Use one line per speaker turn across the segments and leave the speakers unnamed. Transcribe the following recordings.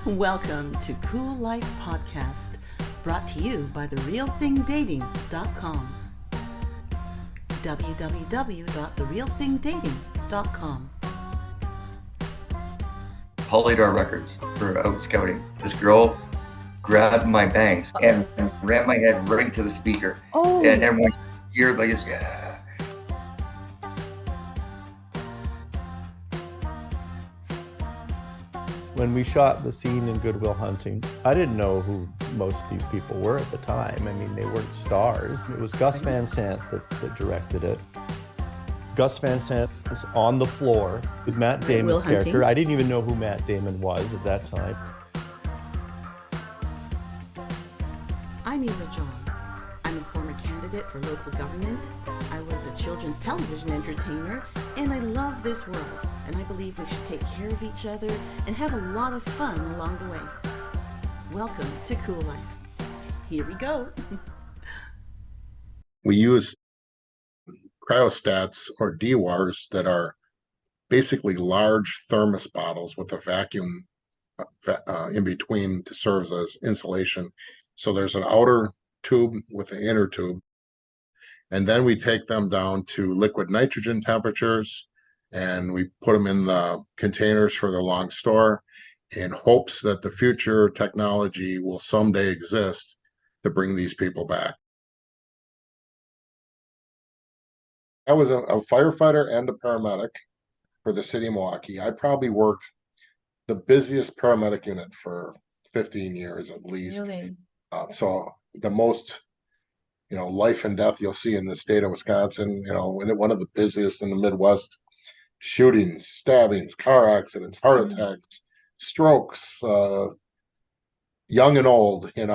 Welcome to Cool Life Podcast, brought to you by therealthingdating.com. www.therealthingdating.com.
Polydor Records for out scouting. This girl grabbed my bangs and ran my head right into the speaker.
Oh.
And everyone here like this, yeah.
When we shot the scene in Good Will Hunting, I didn't know who most of these people were at the time. I mean, they weren't stars. It was Gus Van Sant that directed it. Gus Van Sant was on the floor with Matt Damon's character. I didn't even know who Matt Damon was at that time.
I'm Eva John. I'm a former candidate for local government. I was a children's television entertainer, and I love this world. And I believe we should take care of each other and have a lot of fun along the way. Welcome to Cool Life. Here we go.
We use cryostats or DWARs that are basically large thermos bottles with a vacuum in between to serve as insulation. So there's an outer tube with an inner tube. And then we take them down to liquid nitrogen temperatures and we put them in the containers for the long store in hopes that the future technology will someday exist to bring these people back. I was a firefighter and a paramedic for the city of Milwaukee. I probably worked the busiest paramedic unit for 15 years at least.
Really?
So the most, life and death you'll see in the state of Wisconsin, one of the busiest in the Midwest. Shootings, stabbings, car accidents, heart attacks, strokes, young and old, and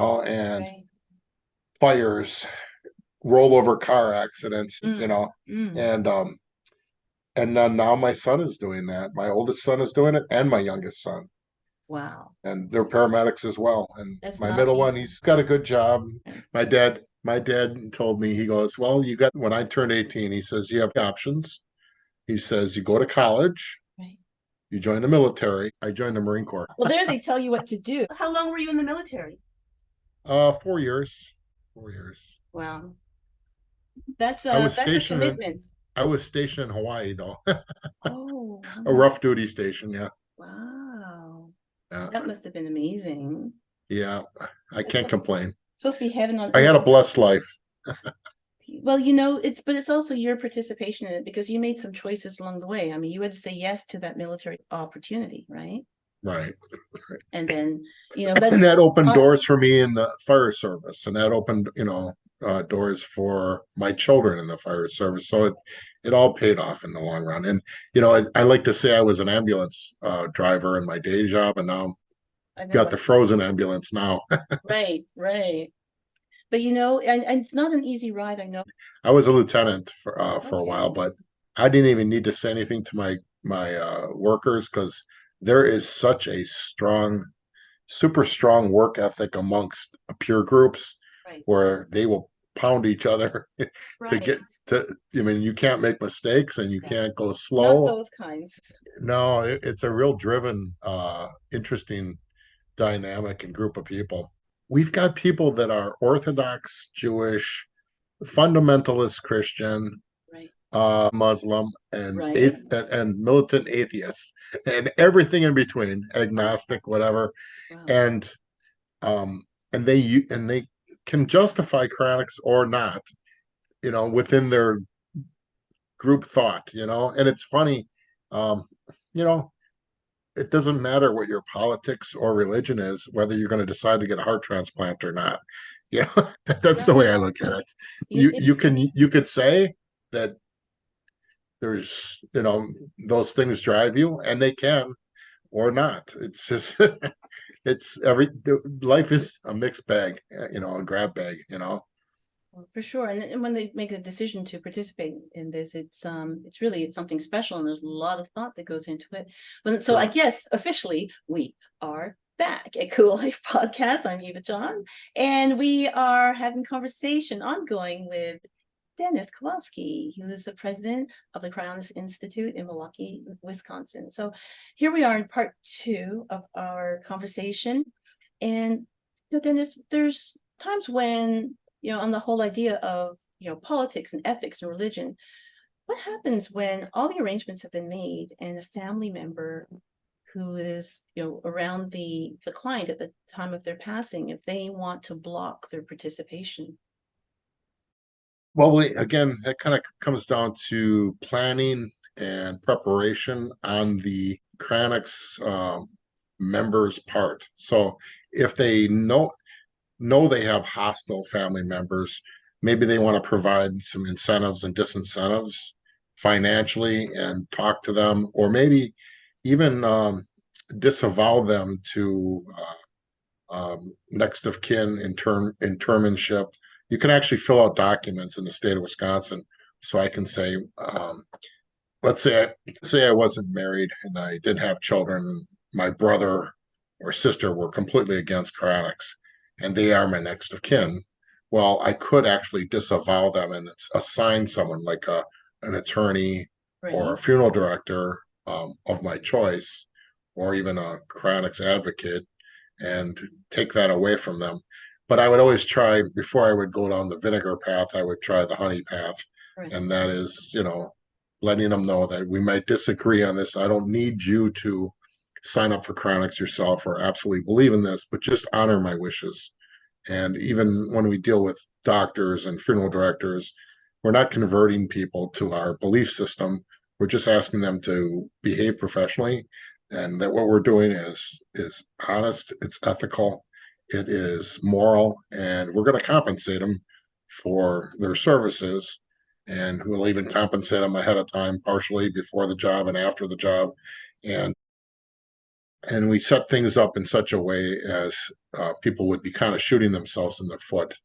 fires, rollover car accidents, and then now my son is doing that. My oldest son is doing it, and my youngest son.
Wow.
And they're paramedics as well. And
That's
my middle one, he's got a good job. My dad told me, he goes, well, when I turned 18, he says, you have options. He says, you go to college,
right.
You join the military. I joined the Marine Corps.
Well, there they tell you what to do. How long were you in the military?
4 years. 4 years.
Wow. That's a commitment.
I was stationed in Hawaii, though.
Oh.
A rough duty station, yeah.
Wow.
Yeah.
That must have been amazing.
Yeah, I can't complain.
It's supposed to be heaven on earth.
I had a blessed life.
Well, it's also your participation in it because you made some choices along the way. I mean, you had to say yes to that military opportunity, right?
Right.
And then,
and that opened doors for me in the fire service, and that opened, doors for my children in the fire service. So it all paid off in the long run. And, I like to say I was an ambulance driver in my day job, and now got the frozen ambulance now.
Right. But and it's not an easy ride, I know.
I was a lieutenant for a while, but I didn't even need to say anything to my workers because there is such a super strong work ethic amongst peer groups, right, where they will pound each other to get to. I mean, you can't make mistakes and you can't go slow.
Not those kinds.
No, it's a real driven, interesting dynamic and group of people. We've got people that are Orthodox Jewish, fundamentalist Christian, right, Muslim, and right, and militant atheists, and everything in between, agnostic, whatever. Wow. And they can justify cryonics or not, within their group thought, and it's funny, it doesn't matter what your politics or religion is, whether you're going to decide to get a heart transplant or not. That's the way I look at it. You could say that there's, those things drive you, and they can, or not. It's just, life is a mixed bag, a grab bag,
For sure. And when they make a decision to participate in this, it's something special, and there's a lot of thought that goes into it. So I guess officially we are back at Cool Life Podcast. I'm Eva John, and we are having conversation ongoing with Dennis Kowalski, who is the president of the Cryonics Institute in Milwaukee, Wisconsin. So here we are in part 2 of our conversation. And Dennis, there's times when, on the whole idea of, politics and ethics and religion, what happens when all the arrangements have been made and a family member who is, around the client at the time of their passing, if they want to block their participation?
Well, again, that kind of comes down to planning and preparation on the Cryonics members' part. So if they know they have hostile family members, maybe they want to provide some incentives and disincentives financially and talk to them, or maybe even disavow them to next of kin intermanship. You can actually fill out documents in the state of Wisconsin. So I can say, let's say I wasn't married and I did have children. My brother or sister were completely against cryonics, and they are my next of kin. Well, I could actually disavow them and assign someone like an attorney or a funeral director of my choice, or even a cryonics advocate, and take that away from them. But I would always try, before I would go down the vinegar path, I would try the honey path. And that is, letting them know that we might disagree on this. I don't need you to sign up for cryonics yourself or absolutely believe in this, but just honor my wishes. And even when we deal with doctors and funeral directors, we're not converting people to our belief system. We're just asking them to behave professionally, and that what we're doing is honest, it's ethical, it is moral, and we're going to compensate them for their services. And we'll even compensate them ahead of time, partially before the job and after the job. And we set things up in such a way as people would be kind of shooting themselves in the foot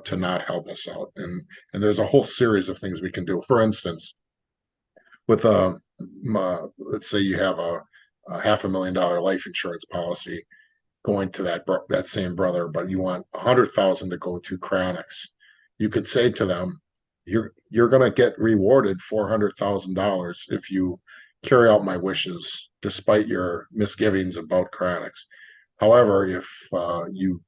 to not help us out. And there's a whole series of things we can do. For instance, with let's say you have a $500,000 life insurance policy going to that same brother, but you want 100,000 to go to cryonics. You could say to them, you're going to get rewarded $400,000 if you carry out my wishes, despite your misgivings about cryonics. However, if you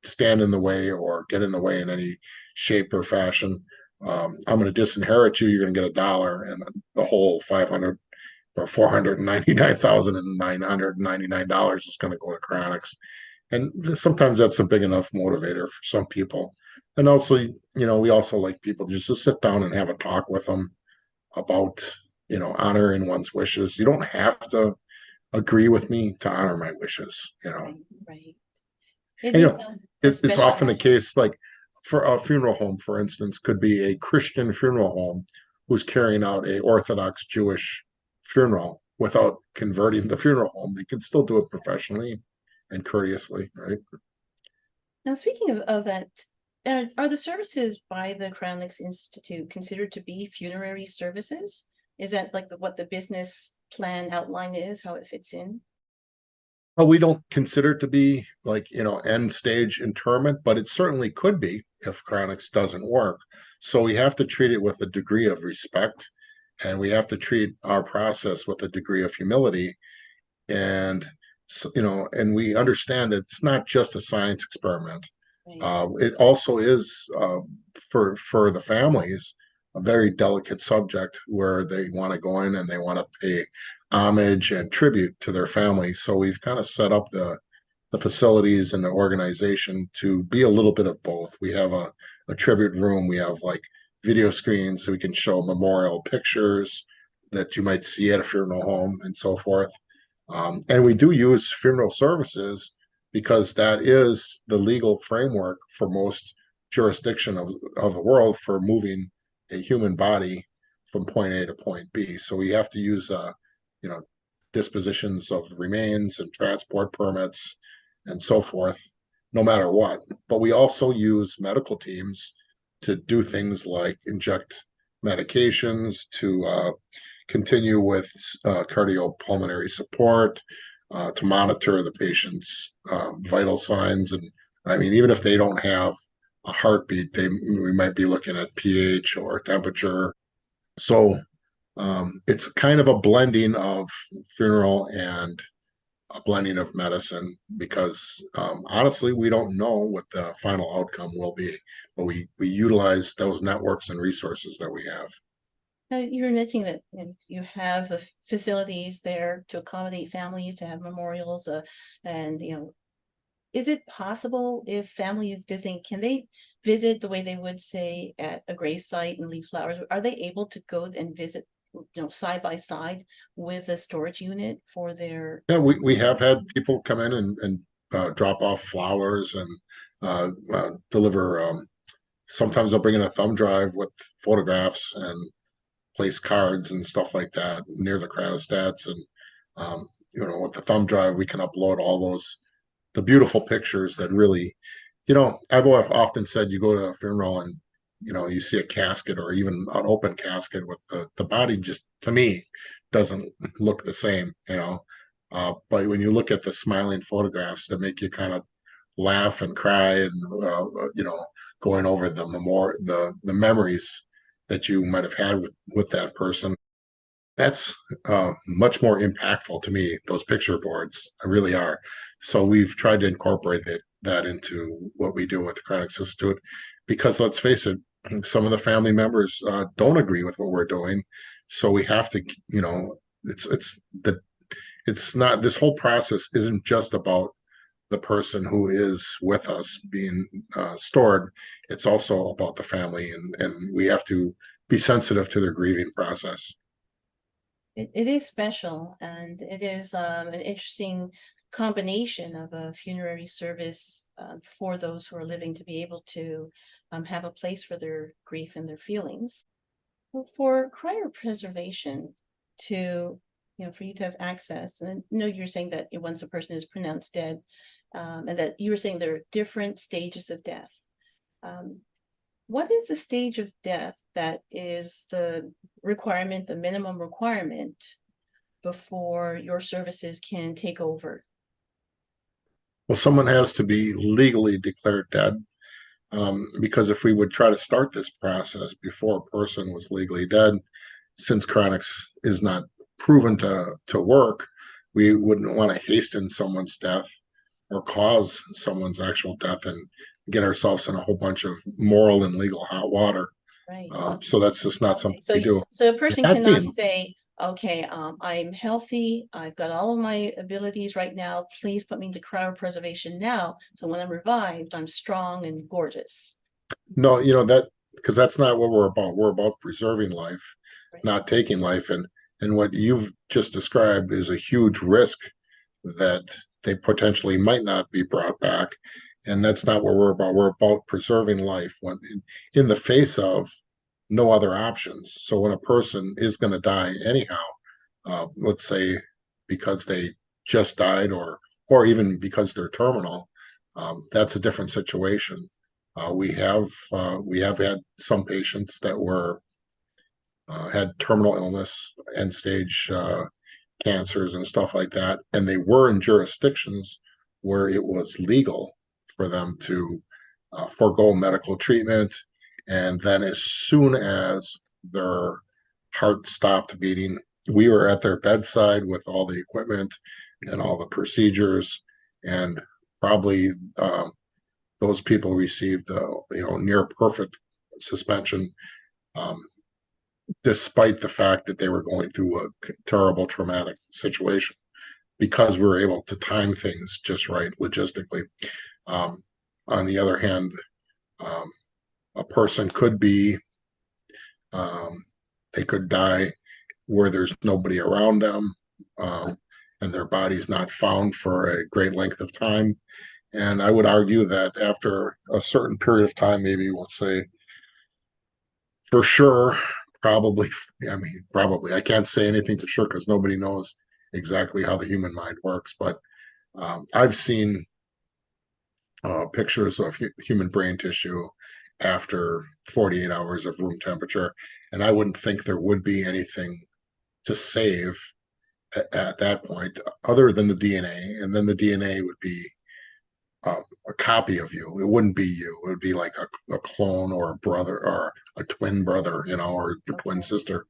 stand in the way or get in the way in any shape or fashion, I'm going to disinherit you. You're going to get $1, and the whole 500 or $499,999 is going to go to cryonics. And sometimes that's a big enough motivator for some people. And also, we also like people just to sit down and have a talk with them about, honoring one's wishes. You don't have to agree with me to honor my wishes,
Right.
It's often the case, like for a funeral home, for instance, could be a Christian funeral home who's carrying out a Orthodox Jewish funeral without converting the funeral home. They can still do it professionally and courteously, right?
Now, speaking of that, are the services by the Cryonics Institute considered to be funerary services? Is that like what the business plan outline is, how it fits in?
Well, we don't consider it to be like, end stage interment, but it certainly could be if cryonics doesn't work. So we have to treat it with a degree of respect, and we have to treat our process with a degree of humility. And, and we understand it's not just a science experiment. It also is, for the families, a very delicate subject where they want to go in and they want to pay homage and tribute to their family. So we've kind of set up the facilities and the organization to be a little bit of both. We have a tribute room. We have like video screens so we can show memorial pictures that you might see at a funeral home and so forth. And we do use funeral services because that is the legal framework for most jurisdiction of the world for moving a human body from point A to point B. So we have to use, dispositions of remains and transport permits and so forth, no matter what. But we also use medical teams to do things like inject medications, to continue with cardiopulmonary support, to monitor the patient's vital signs. And I mean, even if they don't have a heartbeat, we might be looking at pH or temperature. So it's kind of a blending of funeral and a blending of medicine because honestly, we don't know what the final outcome will be, but we utilize those networks and resources that we have.
You were mentioning that you have the facilities there to accommodate families, to have memorials, and is it possible if family is visiting, can they visit the way they would say at a gravesite and leave flowers? Are they able to go and visit, side by side with a storage unit for their?
Yeah, we have had people come in and drop off flowers and deliver. Sometimes they'll bring in a thumb drive with photographs and place cards and stuff like that near the cryostats. And with the thumb drive, we can upload all the beautiful pictures that really, I've often said you go to a funeral and you see a casket or even an open casket with the body, just to me doesn't look the same, but when you look at the smiling photographs that make you kind of laugh and cry and going over the memories that you might have had with that person, that's much more impactful to me. Those picture boards really are. So we've tried to incorporate that into what we do with the Cryonics Institute, because let's face it, some of the family members don't agree with what we're doing. So we have to, it's not, this whole process isn't just about the person who is with us being stored. It's also about the family, and we have to be sensitive to their grieving process.
It is special, and it is an interesting combination of a funerary service for those who are living to be able to have a place for their grief and their feelings. Well, for cryopreservation for you to have access, and I know you're saying that once a person is pronounced dead, and that you were saying there are different stages of death. What is the stage of death that is the requirement, the minimum requirement before your services can take over?
Well, someone has to be legally declared dead, because if we would try to start this process before a person was legally dead, since cryonics is not proven to work, we wouldn't want to hasten someone's death or cause someone's actual death and get ourselves in a whole bunch of moral and legal hot water.
Right.
So that's just not something we do.
So a person
That
cannot
being-
say, okay, I'm healthy, I've got all of my abilities right now, please put me into cryopreservation now, so when I'm revived, I'm strong and gorgeous.
No, because that's not what we're about. We're about preserving life,
Right.
not taking life. And what you've just described is a huge risk that they potentially might not be brought back. And that's not what we're about. We're about preserving life when in the face of no other options. So when a person is going to die anyhow, let's say because they just died or even because they're terminal, that's a different situation. We have had some patients that were had terminal illness, end stage cancers and stuff like that, and they were in jurisdictions where it was legal for them to forego medical treatment, and then as soon as their heart stopped beating, we were at their bedside with all the equipment and all the procedures, and probably those people received near perfect suspension, despite the fact that they were going through a terrible traumatic situation, because we were able to time things just right logistically. On the other hand, a person could be, they could die where there's nobody around them, and their body's not found for a great length of time. And I would argue that after a certain period of time, maybe we'll say for sure, probably, I can't say anything for sure because nobody knows exactly how the human mind works, but I've seen pictures of human brain tissue after 48 hours of room temperature, and I wouldn't think there would be anything to save at that point other than the DNA, and then the DNA would be a copy of you. It wouldn't be you. It would be like a clone or a brother or a twin brother, or a twin sister.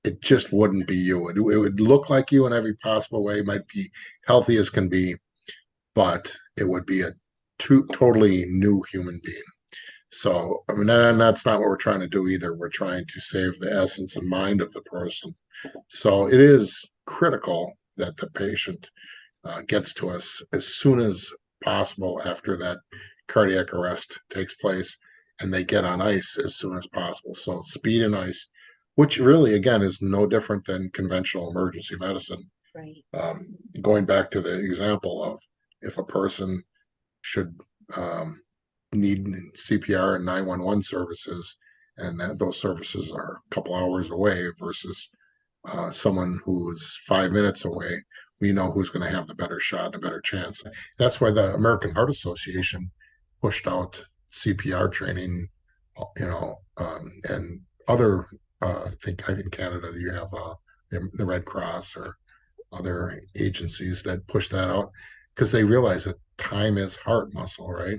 It just wouldn't be you. It would look like you in every possible way. It might be healthy as can be, but it would be a totally new human being. So, I mean, and that's not what we're trying to do either. We're trying to save the essence and mind of the person. So it is critical that the patient gets to us as soon as possible after that cardiac arrest takes place, and they get on ice as soon as possible. So speed and ice, which really, again, is no different than conventional emergency medicine.
Right.
Going back to the example of if a person should need CPR and 911 services, and those services are a couple hours away versus someone who is 5 minutes away, we know who's going to have the better shot and a better chance. That's why the American Heart Association pushed out CPR training, and other, I think in Canada you have the Red Cross or other agencies that push that out because they realize that time is heart muscle, right?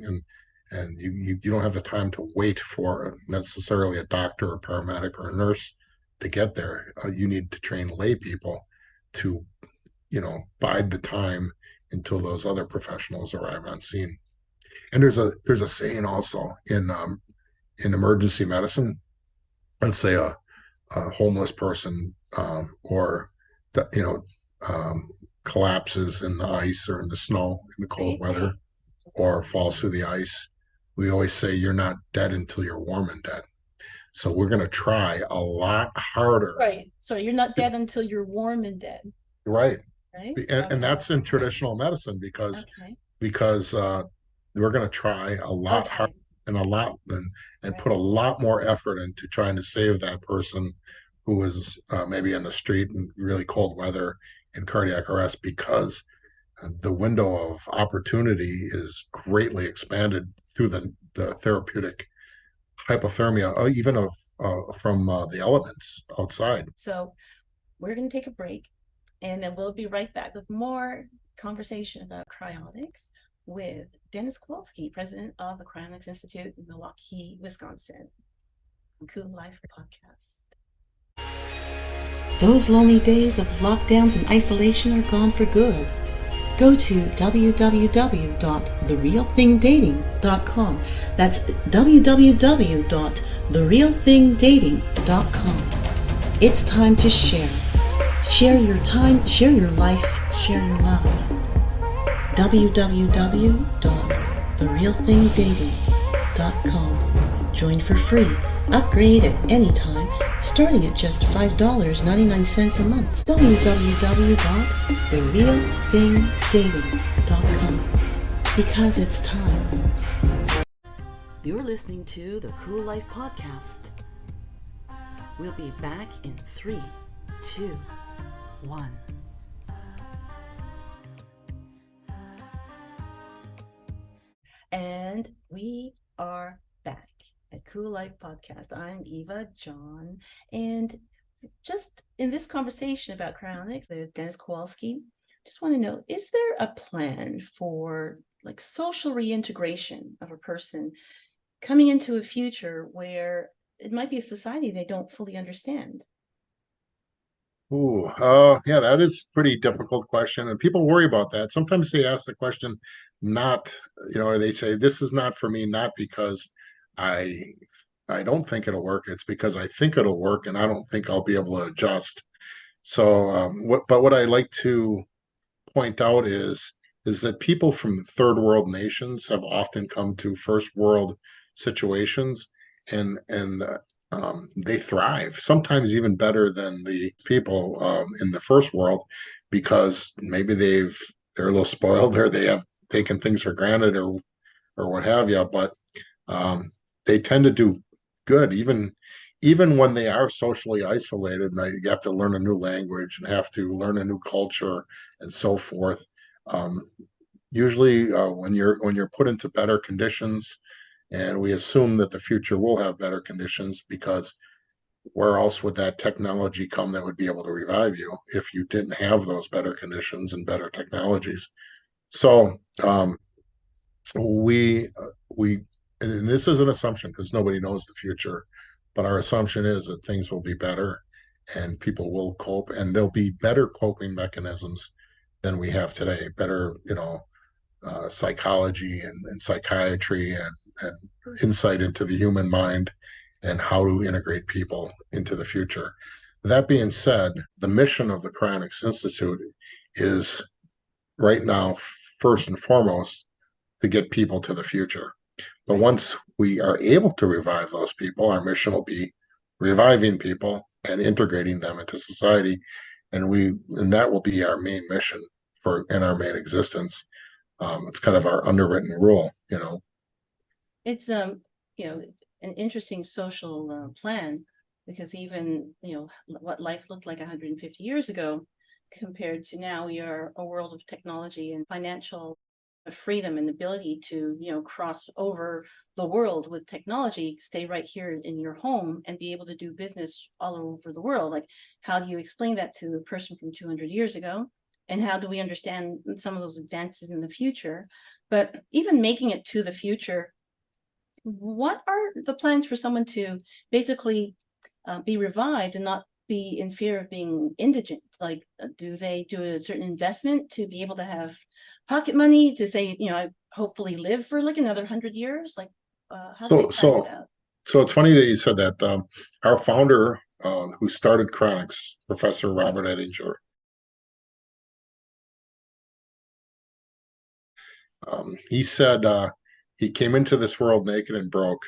And you don't have the time to wait for necessarily a doctor or paramedic or a nurse to get there. You need to train lay people to, bide the time until those other professionals arrive on scene. And there's a saying also in emergency medicine. Let's say a homeless person or the, collapses in the ice or in the snow in the cold weather or falls through the ice. We always say you're not dead until you're warm and dead. So we're going to try a lot harder.
Right. So you're not dead until you're warm and dead.
Right.
Right.
And that's in traditional medicine because we're going to try a lot harder and and put a lot more effort into trying to save that person who is maybe in the street in really cold weather in cardiac arrest, because the window of opportunity is greatly expanded through the therapeutic hypothermia, even from the elements outside.
So we're going to take a break, and then we'll be right back with more conversation about cryonics with Dennis Kowalski, president of the Cryonics Institute in Milwaukee, Wisconsin. Cool Life Podcast. Those lonely days of lockdowns and isolation are gone for good. Go to www.therealthingdating.com. That's www.therealthingdating.com. It's time to share. Share your time, share your life, share your love. www.therealthingdating.com. Join for free. Upgrade at any time, starting at just $5.99 a month. www.therealthingdating.com. Because it's time. You're listening to the Cool Life Podcast. We'll be back in 3, 2, 1. And we are back at Cool Life Podcast. I'm Eva John, and just in this conversation about cryonics with Dennis Kowalski, just want to know, is there a plan for like social reintegration of a person coming into a future where it might be a society they don't fully understand?
Yeah, that is a pretty difficult question, and people worry about that. Sometimes they ask the question, not, they say, this is not for me, not because I don't think it'll work. It's because I think it'll work, and I don't think I'll be able to adjust. So, what I like to point out is that people from third world nations have often come to first world situations, and they thrive, sometimes even better than the people in the first world, because maybe they're a little spoiled, or they have taken things for granted, or what have you. But they tend to do good, even when they are socially isolated, and you have to learn a new language and have to learn a new culture and so forth. Usually, when you're put into better conditions, and we assume that the future will have better conditions, because where else would that technology come that would be able to revive you if you didn't have those better conditions and better technologies? So we and this is an assumption because nobody knows the future, but our assumption is that things will be better and people will cope, and there'll be better coping mechanisms than we have today. Better, psychology and psychiatry and insight into the human mind and how to integrate people into the future. That being said, the mission of the Cryonics Institute is right now, first and foremost, to get people to the future. But once we are able to revive those people, our mission will be reviving people and integrating them into society. And that will be our main mission in our main existence. It's kind of our underwritten rule.
It's an interesting social plan, because even what life looked like 150 years ago compared to now, we are a world of technology and financial freedom and ability to cross over the world with technology, stay right here in your home and be able to do business all over the world. Like, how do you explain that to the person from 200 years ago? And how do we understand some of those advances in the future? But even making it to the future, what are the plans for someone to basically be revived and not be in fear of being indigent? Like, do they do a certain investment to be able to have pocket money to say, I hopefully live for like another 100 years? Like, how do they plan it out?
So it's funny that you said that. Our founder, who started Cryonics, Professor Robert Ettinger, he said he came into this world naked and broke,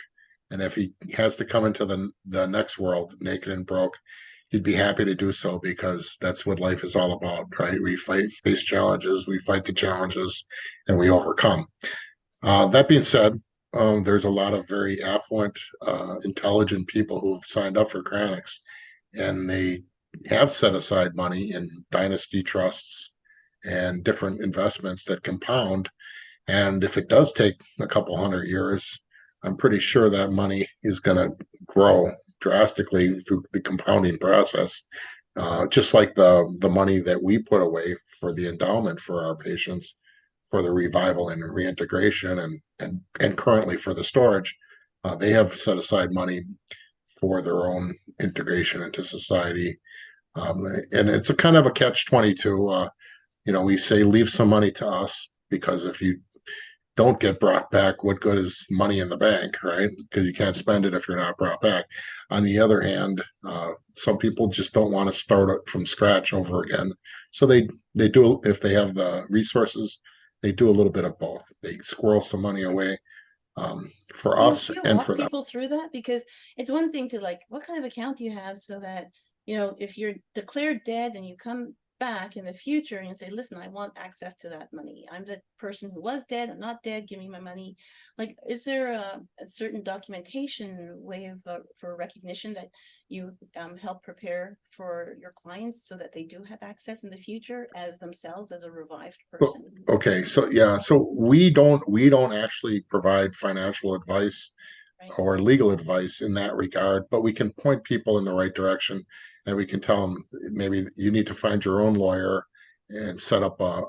and if he has to come into the next world naked and broke, he'd be happy to do so, because that's what life is all about, right? We face challenges, we fight the challenges, and we overcome. That being said, there's a lot of very affluent, intelligent people who have signed up for Cryonics, and they have set aside money in dynasty trusts and different investments that compound. And if it does take a couple 100 years, I'm pretty sure that money is going to grow drastically through the compounding process, just like the money that we put away for the endowment for our patients, for the revival and reintegration, and currently for the storage. They have set aside money for their own integration into society. And it's a kind of a catch-22. We say leave some money to us, because if you don't get brought back, what good is money in the bank, right? Because you can't spend it if you're not brought back. On the other hand, some people just don't want to start it from scratch over again. So they do, if they have the resources, they do a little bit of both. They squirrel some money away for us and for them.
People through that, because it's one thing to like, what kind of account do you have, so that if you're declared dead and you come back in the future and you say, listen, I want access to that money. I'm the person who was dead. I'm not dead. Give me my money. Like, is there a certain documentation way for recognition that you help prepare for your clients, so that they do have access in the future as themselves, as a revived person?
Okay, so yeah, so we don't actually provide financial advice or legal advice in that regard, but we can point people in the right direction, and we can tell them maybe you need to find your own lawyer and set up a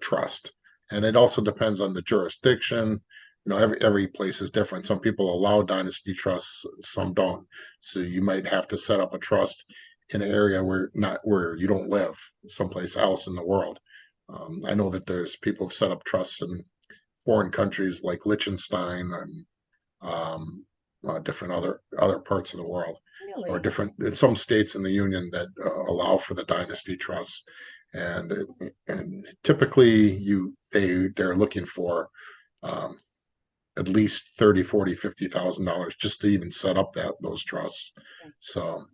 trust. And it also depends on the jurisdiction. Every place is different. Some people allow dynasty trusts, some don't. So you might have to set up a trust in an area where you don't live, someplace else in the world. I know that there's people who've set up trusts in foreign countries like Liechtenstein and different other parts of the world, or different in some states in the union that allow for the dynasty trusts, and typically they're looking for at least $30,000, $40,000, $50,000 just to even set up those trusts. So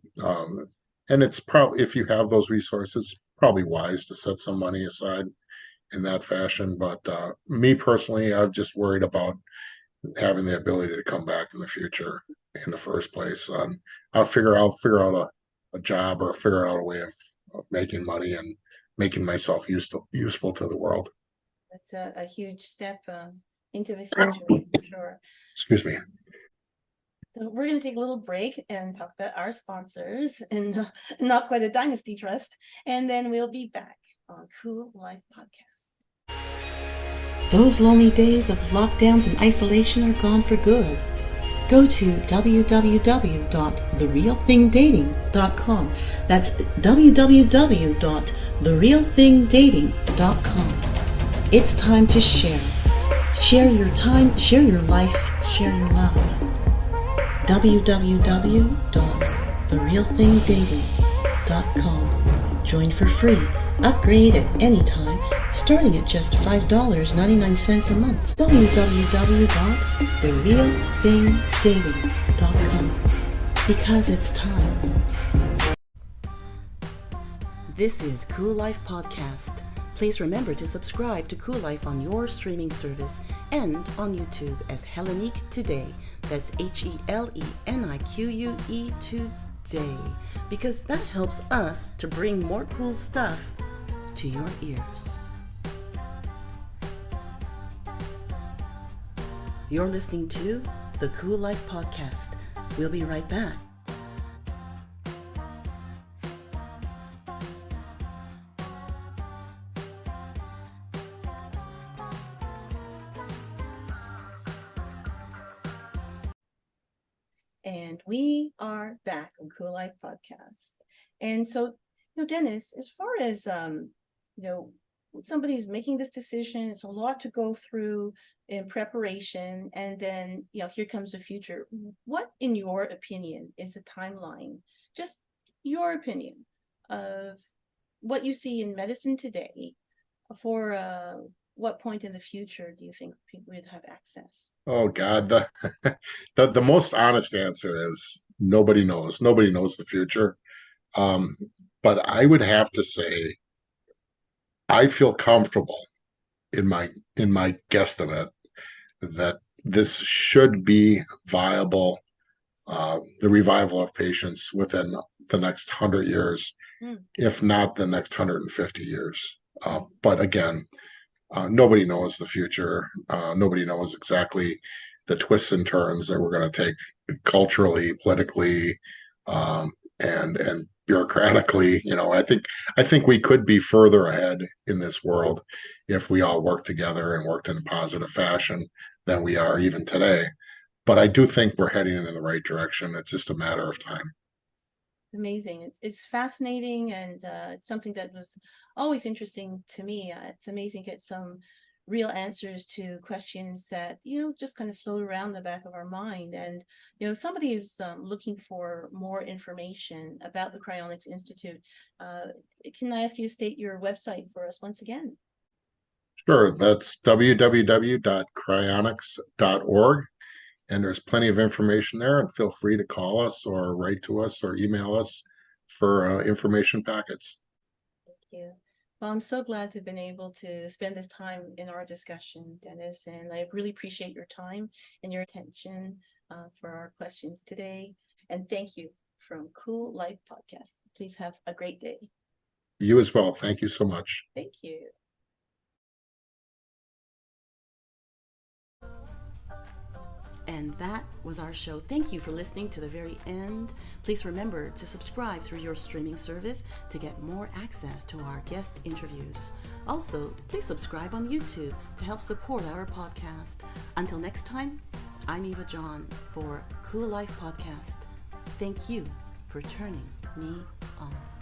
and it's probably, if you have those resources, probably wise to set some money aside in that fashion. But me personally, I've just worried about having the ability to come back in the future in the first place. I'll figure out a job, or figure out a way of making money and making myself useful to the world.
That's a huge step into the future, for sure.
Excuse me.
So we're going to take a little break and talk about our sponsors, and not quite a dynasty trust, and then we'll be back on Cool Life Podcast.
Those lonely days of lockdowns and isolation are gone for good. Go to www.therealthingdating.com. That's www.therealthingdating.com. It's time to share. Share your time, share your life, share your love. www.therealthingdating.com. Join for free. Upgrade at any time, starting at just $5.99 a month. www.therealthingdating.com. Because it's time. This is Cool Life Podcast. Please remember to subscribe to Cool Life on your streaming service and on YouTube as Hellenique Today. That's HELENIQUE Today. Because that helps us to bring more cool stuff to your ears. You're listening to the Cool Life Podcast. We'll be right back.
And we are back on Cool Life Podcast. And so, Dennis, as far as, somebody's making this decision, it's a lot to go through in preparation. And then, here comes the future. What, in your opinion, is the timeline? Just your opinion of what you see in medicine today for what point in the future do you think people would have access?
Oh God, the most honest answer is nobody knows. Nobody knows the future. But I would have to say I feel comfortable in my guesstimate that this should be viable, the revival of patients within the next 100 years, if not the next 150 years. But again, nobody knows the future. Nobody knows exactly the twists and turns that we're going to take culturally, politically, and bureaucratically. I think we could be further ahead in this world if we all worked together and worked in a positive fashion than we are even today. But I do think we're heading in the right direction. It's just a matter of time.
Amazing. It's fascinating, and it's something that was always interesting to me. It's amazing to get some real answers to questions that, just kind of float around the back of our mind. And, if somebody is looking for more information about the Cryonics Institute, can I ask you to state your website for us once again?
Sure. That's www.cryonics.org. And there's plenty of information there, and feel free to call us or write to us or email us for information packets.
Thank you. Well, I'm so glad to have been able to spend this time in our discussion, Dennis, and I really appreciate your time and your attention for our questions today. And thank you from Cool Life Podcast. Please have a great day.
You as well. Thank you so much.
Thank you.
And that was our show. Thank you for listening to the very end. Please remember to subscribe through your streaming service to get more access to our guest interviews. Also, please subscribe on YouTube to help support our podcast. Until next time, I'm Eva John for Cool Life Podcast. Thank you for turning me on.